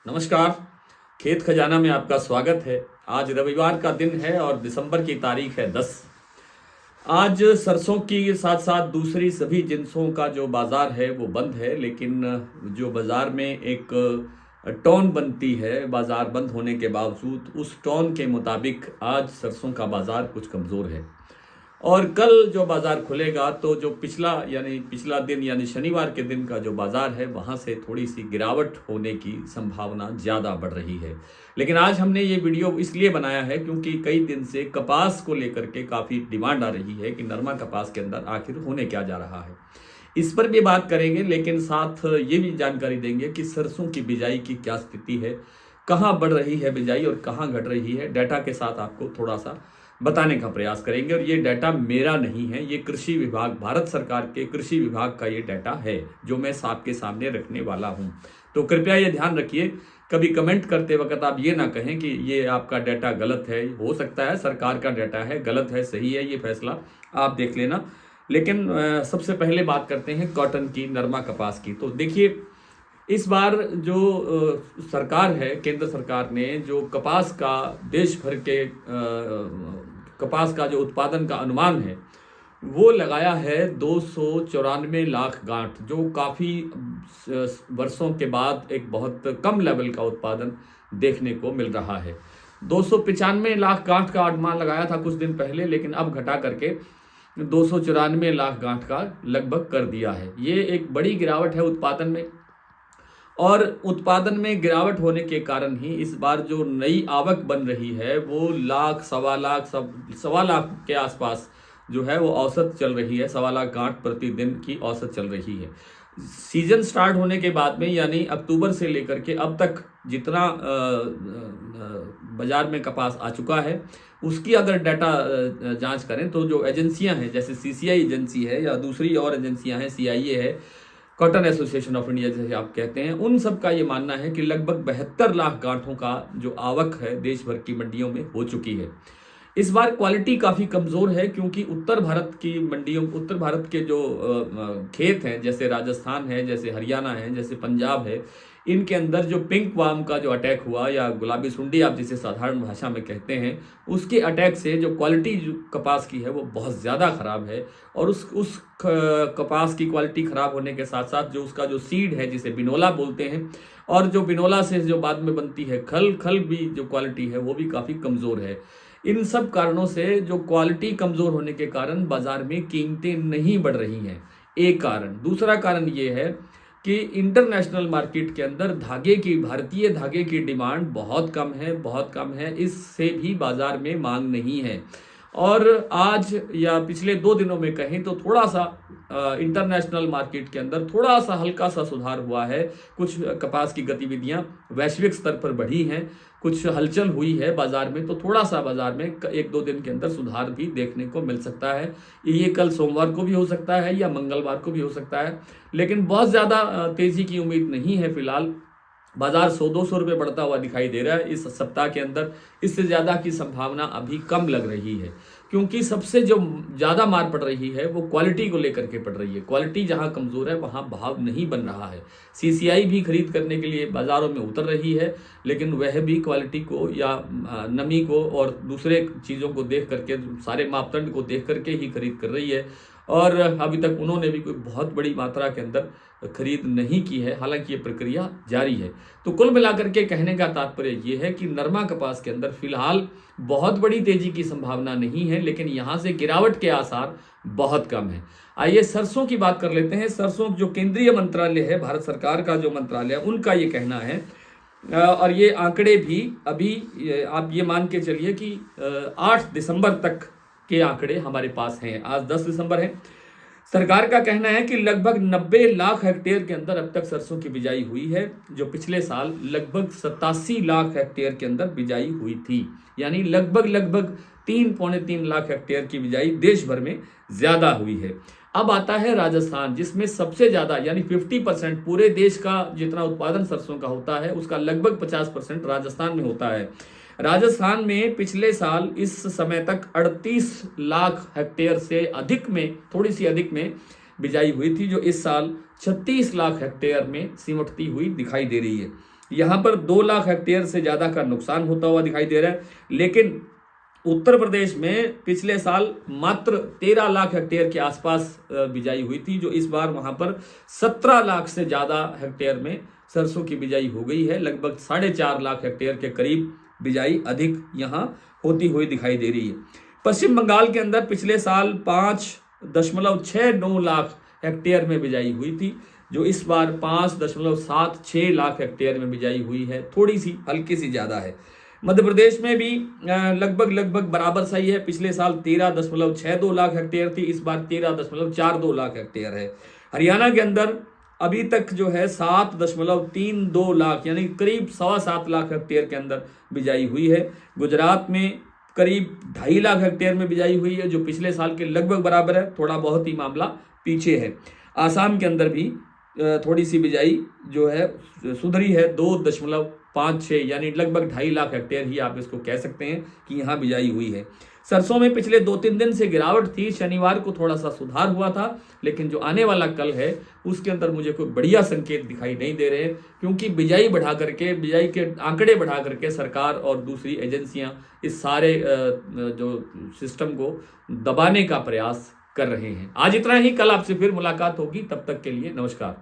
नमस्कार। खेत खजाना में आपका स्वागत है। आज रविवार का दिन है और दिसंबर की तारीख है 10। आज सरसों की साथ साथ दूसरी सभी जिन्सों का जो बाजार है वो बंद है, लेकिन जो बाजार में एक टोन बनती है बाजार बंद होने के बावजूद, उस टोन के मुताबिक आज सरसों का बाजार कुछ कमज़ोर है। और कल जो बाजार खुलेगा तो जो पिछला दिन यानी शनिवार के दिन का जो बाजार है वहाँ से थोड़ी सी गिरावट होने की संभावना ज़्यादा बढ़ रही है। लेकिन आज हमने ये वीडियो इसलिए बनाया है क्योंकि कई दिन से कपास को लेकर के काफ़ी डिमांड आ रही है कि नरमा कपास के अंदर आखिर होने क्या जा रहा है। इस पर भी बात करेंगे, लेकिन साथ ये भी जानकारी देंगे कि सरसों की बिजाई की क्या स्थिति है, कहाँ बढ़ रही है बिजाई और कहाँ घट रही है। डाटा के साथ आपको थोड़ा सा बताने का प्रयास करेंगे। और ये डाटा मेरा नहीं है, ये कृषि विभाग, भारत सरकार के कृषि विभाग का ये डाटा है जो मैं आपके सामने रखने वाला हूँ। तो कृपया ये ध्यान रखिए, कभी कमेंट करते वक्त आप ये ना कहें कि ये आपका डाटा गलत है। हो सकता है सरकार का डाटा है, गलत है सही है, ये फैसला आप देख लेना। लेकिन सबसे पहले बात करते हैं कॉटन की, नरमा कपास की। तो देखिए, इस बार जो सरकार है, केंद्र सरकार ने जो कपास का देश भर के कपास का जो उत्पादन का अनुमान है वो लगाया है 294 लाख गांठ, जो काफ़ी वर्षों के बाद एक बहुत कम लेवल का उत्पादन देखने को मिल रहा है। 295 लाख गांठ का अनुमान लगाया था कुछ दिन पहले, लेकिन अब घटा करके 294 लाख गांठ का लगभग कर दिया है। ये एक बड़ी गिरावट है उत्पादन में, और उत्पादन में गिरावट होने के कारण ही इस बार जो नई आवक बन रही है वो लाख, सवा लाख के आसपास जो है वो औसत चल रही है। 1.25 लाख गांठ प्रतिदिन की औसत चल रही है। सीजन स्टार्ट होने के बाद में यानी अक्टूबर से लेकर के अब तक जितना बाजार में कपास आ चुका है उसकी अगर डाटा जांच करें तो जो एजेंसियां हैं, जैसे सीसीआई एजेंसी है या दूसरी और एजेंसियां हैं, सीआईए है, कॉटन एसोसिएशन ऑफ इंडिया जैसे आप कहते हैं, उन सब का ये मानना है कि लगभग 72 लाख गांठों का जो आवक है देश भर की मंडियों में हो चुकी है। इस बार क्वालिटी काफ़ी कमज़ोर है क्योंकि उत्तर भारत की मंडियों, उत्तर भारत के जो खेत हैं, जैसे राजस्थान है, जैसे हरियाणा है, जैसे पंजाब है, इनके अंदर जो पिंक वार्म का जो अटैक हुआ या गुलाबी सुंडी आप जिसे साधारण भाषा में कहते हैं, उसके अटैक से जो क्वालिटी जो कपास की है वो बहुत ज़्यादा ख़राब है। और उस कपास की क्वालिटी ख़राब होने के साथ साथ जो उसका जो सीड है जिसे बिनोला बोलते हैं, और जो बिनोला से जो बाद में बनती है खल भी जो क्वालिटी है वो भी काफ़ी कमज़ोर है। इन सब कारणों से जो क्वालिटी कमज़ोर होने के कारण बाज़ार में कीमतें नहीं बढ़ रही हैं, एक कारण। दूसरा कारण ये है कि इंटरनेशनल मार्केट के अंदर भारतीय धागे की डिमांड बहुत कम है। इससे भी बाज़ार में मांग नहीं है। और आज या पिछले 2 दिनों में कहें तो थोड़ा सा इंटरनेशनल मार्केट के अंदर थोड़ा सा हल्का सा सुधार हुआ है। कुछ कपास की गतिविधियां वैश्विक स्तर पर बढ़ी हैं, कुछ हलचल हुई है बाजार में, तो थोड़ा सा बाजार में 1-2 दिन के अंदर सुधार भी देखने को मिल सकता है। ये कल सोमवार को भी हो सकता है या मंगलवार को भी हो सकता है, लेकिन बहुत ज़्यादा तेज़ी की उम्मीद नहीं है। फिलहाल बाजार 100-200 रुपये बढ़ता हुआ दिखाई दे रहा है इस सप्ताह के अंदर। इससे ज़्यादा की संभावना अभी कम लग रही है क्योंकि सबसे जो ज़्यादा मार पड़ रही है वो क्वालिटी को लेकर के पड़ रही है। क्वालिटी जहां कमज़ोर है वहां भाव नहीं बन रहा है। सीसीआई भी खरीद करने के लिए बाज़ारों में उतर रही है, लेकिन वह भी क्वालिटी को या नमी को और दूसरे चीज़ों को देख करके, सारे मापदंड को देख करके ही खरीद कर रही है। और अभी तक उन्होंने भी कोई बहुत बड़ी मात्रा के अंदर खरीद नहीं की है, हालांकि ये प्रक्रिया जारी है। तो कुल मिलाकर के कहने का तात्पर्य ये है कि नरमा कपास के अंदर फिलहाल बहुत बड़ी तेजी की संभावना नहीं है, लेकिन यहाँ से गिरावट के आसार बहुत कम है। आइए सरसों की बात कर लेते हैं। सरसों जो केंद्रीय मंत्रालय है, भारत सरकार का जो मंत्रालय है, उनका ये कहना है, और ये आंकड़े भी अभी आप ये मान के चलिए कि 8 दिसंबर तक के आंकड़े हमारे पास हैं। आज 10 दिसंबर है। सरकार का कहना है कि लगभग 90 लाख हेक्टेयर के अंदर अब तक सरसों की बिजाई हुई है, जो पिछले साल लगभग 87 लाख हेक्टेयर के अंदर बिजाई हुई थी। यानी लगभग 3-3.5 लाख हेक्टेयर की बिजाई देश भर में ज्यादा हुई है। अब आता है राजस्थान, जिसमें सबसे ज्यादा यानी 50% पूरे देश का जितना उत्पादन सरसों का होता है उसका लगभग 50% राजस्थान में होता है। राजस्थान में पिछले साल इस समय तक 38 लाख हेक्टेयर से अधिक में, थोड़ी सी अधिक में बिजाई हुई थी, जो इस साल 36 लाख हेक्टेयर में सिमटती हुई दिखाई दे रही है। यहाँ पर 2 लाख हेक्टेयर से ज़्यादा का नुकसान होता हुआ दिखाई दे रहा है। लेकिन उत्तर प्रदेश में पिछले साल मात्र 13 लाख हेक्टेयर के आसपास बिजाई हुई थी, जो इस बार वहां पर 17 लाख से ज़्यादा हेक्टेयर में सरसों की बिजाई हो गई है। लगभग 4.5 लाख हेक्टेयर के करीब बिजाई अधिक यहाँ होती हुई दिखाई दे रही है। पश्चिम बंगाल के अंदर पिछले साल 5.69 लाख हेक्टेयर में बिजाई हुई थी, जो इस बार 5.76 लाख हेक्टेयर में बिजाई हुई है, थोड़ी सी हल्की सी ज़्यादा है। मध्य प्रदेश में भी लगभग बराबर सही है। पिछले साल 13.62 लाख हेक्टेयर थी, इस बार 13.42 लाख हेक्टेयर है। हरियाणा के अंदर अभी तक जो है 7.32 लाख यानी करीब 7.25 लाख हेक्टेयर के अंदर बिजाई हुई है। गुजरात में करीब 2.5 लाख हेक्टेयर में बिजाई हुई है, जो पिछले साल के लगभग बराबर है, थोड़ा बहुत ही मामला पीछे है। आसाम के अंदर भी थोड़ी सी बिजाई जो है सुधरी है, 2.56 यानी लगभग 2.5 लाख हेक्टेयर ही आप इसको कह सकते हैं कि यहाँ बिजाई हुई है। सरसों में पिछले 2-3 दिन से गिरावट थी, शनिवार को थोड़ा सा सुधार हुआ था, लेकिन जो आने वाला कल है उसके अंदर मुझे कोई बढ़िया संकेत दिखाई नहीं दे रहे, क्योंकि बिजाई के आंकड़े बढ़ा करके सरकार और दूसरी एजेंसियां इस सारे जो सिस्टम को दबाने का प्रयास कर रहे हैं। आज इतना ही, कल आपसे फिर मुलाकात होगी, तब तक के लिए नमस्कार।